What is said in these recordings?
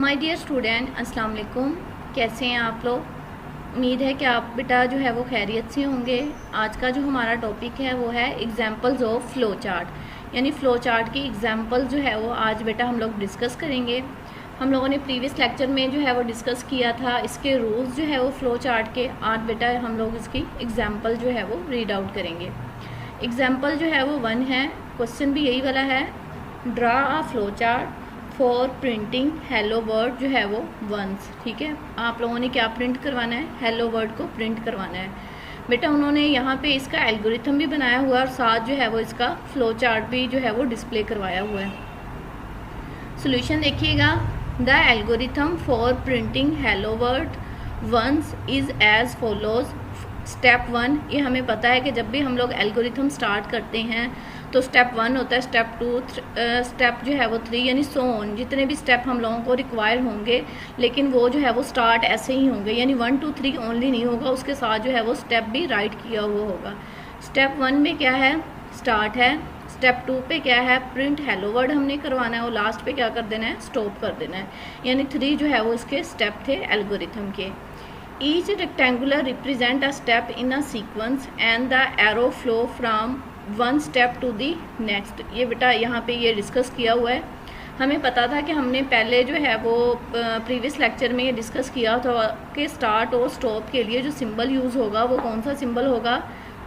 My dear student, अस्सलाम वालेकुम। कैसे हैं आप लोग। उम्मीद है कि आप बेटा जो है वो खैरियत से होंगे। आज का जो हमारा टॉपिक है वो है एग्जांपल्स ऑफ फ़्लो चार्ट, यानी फ़्लो चार्ट की एग्जांपल जो है वो आज बेटा हम लोग डिस्कस करेंगे। हम लोगों ने प्रीवियस लेक्चर में जो है वो डिस्कस किया था इसके रूल्स जो है वो फ़्लो चार्ट के। आज बेटा हम लोग इसकी एग्जाम्पल जो है वो रीड आउट करेंगे। एग्जाम्पल जो है वो 1 है, क्वेश्चन भी यही वाला है। Draw a flow chart for printing hello word जो है वो वंस। ठीक है, आप लोगों ने क्या प्रिंट करवाना है, हेलो वर्ड को प्रिंट करवाना है बेटा। उन्होंने यहाँ पे इसका एल्गोरिथम भी बनाया हुआ है और साथ जो है वो इसका फ्लो चार्ट भी जो है वो डिस्प्ले करवाया हुआ है। सॉल्यूशन देखिएगा। The algorithm for printing hello world once is as follows. Step 1, ये हमें पता है कि जब भी हम लोग एल्गोरिथम स्टार्ट करते हैं तो स्टेप 1 होता है, स्टेप 2, स्टेप जो है वो 3, यानी सो ऑन। जितने भी स्टेप हम लोगों को रिक्वायर होंगे लेकिन वो जो है वो स्टार्ट ऐसे ही होंगे, यानी 1 2 3 ओनली नहीं होगा, उसके साथ जो है वो स्टेप भी राइट किया हुआ होगा। स्टेप 1 में क्या है, स्टार्ट है। स्टेप 2 पे क्या है, प्रिंट हेलो वर्ड हमने करवाना है और लास्ट पे क्या कर देना है, स्टॉप कर देना है। यानी 3 जो है वो इसके स्टेप थे एल्गोरिथम के। Each rectangular represent a step in a sequence and the arrow flow from one step to the next। ये बेटा यहाँ पे ये डिस्कस किया हुआ है। हमें पता था कि हमने पहले जो है वो प्रीवियस लेक्चर में ये डिस्कस किया था कि स्टार्ट और स्टॉप के लिए जो सिंबल यूज़ होगा वो कौन सा सिंबल होगा,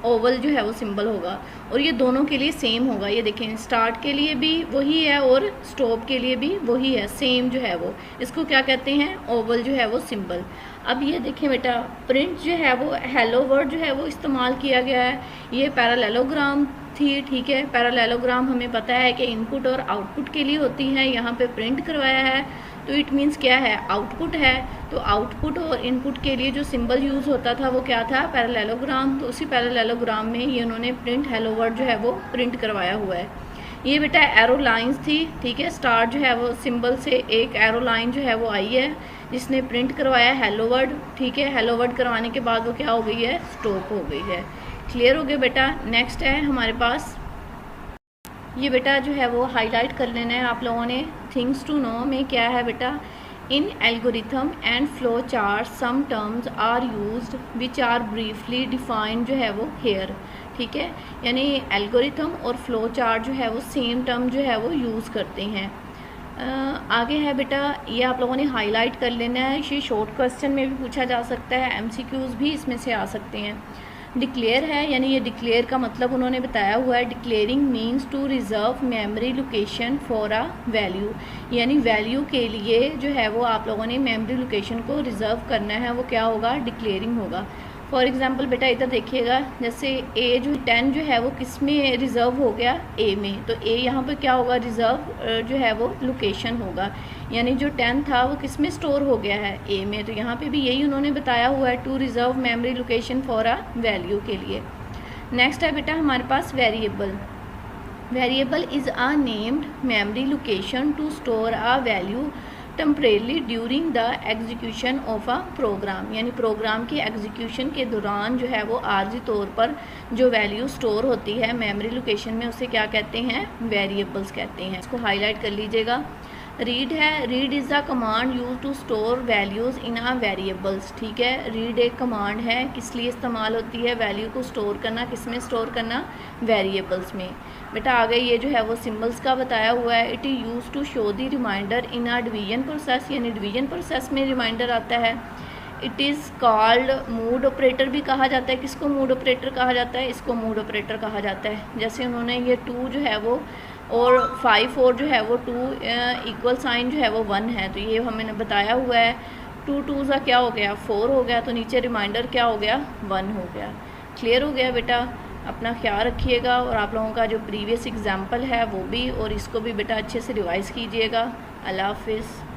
ओवल जो है वो सिंबल होगा। और ये दोनों के लिए सेम होगा। ये देखें, स्टार्ट के लिए भी वही है और स्टॉप के लिए भी वही है, सेम जो है वो। इसको क्या कहते हैं, ओवल जो है वो सिंबल। अब ये देखें बेटा, प्रिंट जो है वो हेलो वर्ड जो है वो इस्तेमाल किया गया है। ये पैरेललोग्राम थी, ठीक है। पैरेललोग्राम हमें पता है कि इनपुट और आउटपुट के लिए होती है, यहाँ पे प्रिंट करवाया है तो इट मीन्स क्या है, आउटपुट है। तो आउटपुट और इनपुट के लिए जो सिंबल यूज़ होता था वो क्या था, पैरेललोग्राम। तो उसी पैरेललोग्राम में ये उन्होंने प्रिंट हेलो वर्ड जो है वो प्रिंट करवाया हुआ है। ये बेटा एरो लाइंस थी, ठीक है। स्टार्ट जो है वो सिंबल से एक एरो लाइन जो है वो आई है जिसने प्रिंट करवाया हेलो वर्ड, ठीक है। हेलो वर्ड करवाने के बाद वो क्या हो गई है, स्टॉप हो गई है। क्लियर हो गया बेटा। नेक्स्ट है हमारे पास, ये बेटा जो है वो हाईलाइट कर लेना है आप लोगों ने। थिंग्स टू नो में क्या है बेटा, in algorithm and flow chart some terms are used which are briefly defined जो है वो हेयर, ठीक है। यानी एल्गोरिथम और फ्लो चार्ट जो है वो सेम टर्म जो है वो यूज़ करते हैं। आगे है बेटा, ये आप लोगों ने हाईलाइट कर लेना है। ये शॉर्ट क्वेश्चन में भी पूछा जा सकता है, एमसीक्यूज़ भी इसमें से आ सकते हैं। डिक्लेयर है, यानी ये डिक्लेयर का मतलब उन्होंने बताया हुआ है, declaring means to reserve memory location for a value. यानी वैल्यू के लिए जो है वो आप लोगों ने मेमोरी लोकेशन को रिजर्व करना है, वो क्या होगा, डिक्लेयरिंग होगा। फॉर एग्जांपल बेटा इधर देखिएगा, जैसे ए जो 10 जो है वो किस में रिज़र्व हो गया, ए में। तो ए यहाँ पे क्या होगा, रिज़र्व जो है वो लोकेशन होगा। यानी जो 10 था वो किस में स्टोर हो गया है, ए में। तो यहाँ पे भी यही उन्होंने बताया हुआ है, to reserve memory location for a value के लिए। नेक्स्ट है बेटा हमारे पास variable. Variable is a named memory location to store a value temporarily during the execution of a program. यानी प्रोग्राम की एग्जीक्यूशन के दौरान जो है वो आर्जी तौर पर जो वैल्यू स्टोर होती है मेमोरी लोकेशन में, उसे क्या कहते हैं, वेरिएबल्स कहते हैं। इसको हाईलाइट कर लीजिएगा। रीड है, read is the command use to store values in a variables, ठीक है। रीड एक कमांड है, किस लिए इस्तेमाल होती है, वैल्यू को स्टोर करना, किस में स्टोर करना, वेरिएबल्स में। बेटा आगे ये जो है वो सिंबल्स का बताया हुआ है। It is use to show the remainder in a division process, यानी डिवीजन प्रोसेस में रिमाइंडर आता है। It is called mod operator भी कहा जाता है। किसको मूड ऑपरेटर कहा जाता है, इसको मूड ऑपरेटर कहा जाता है। जैसे उन्होंने ये 2 जो है वो और 5 और जो है वो 2 इक्वल साइन जो है वो 1 है, तो ये हमें बताया हुआ है। 2 2 का क्या हो गया, 4 हो गया, तो नीचे रिमाइंडर क्या हो गया, 1 हो गया। क्लियर हो गया बेटा। अपना ख्याल रखिएगा और आप लोगों का जो प्रीवियस एग्जाम्पल है वो भी, और इसको भी बेटा अच्छे से रिवाइज़ कीजिएगा। अल्लाह हाफिज़।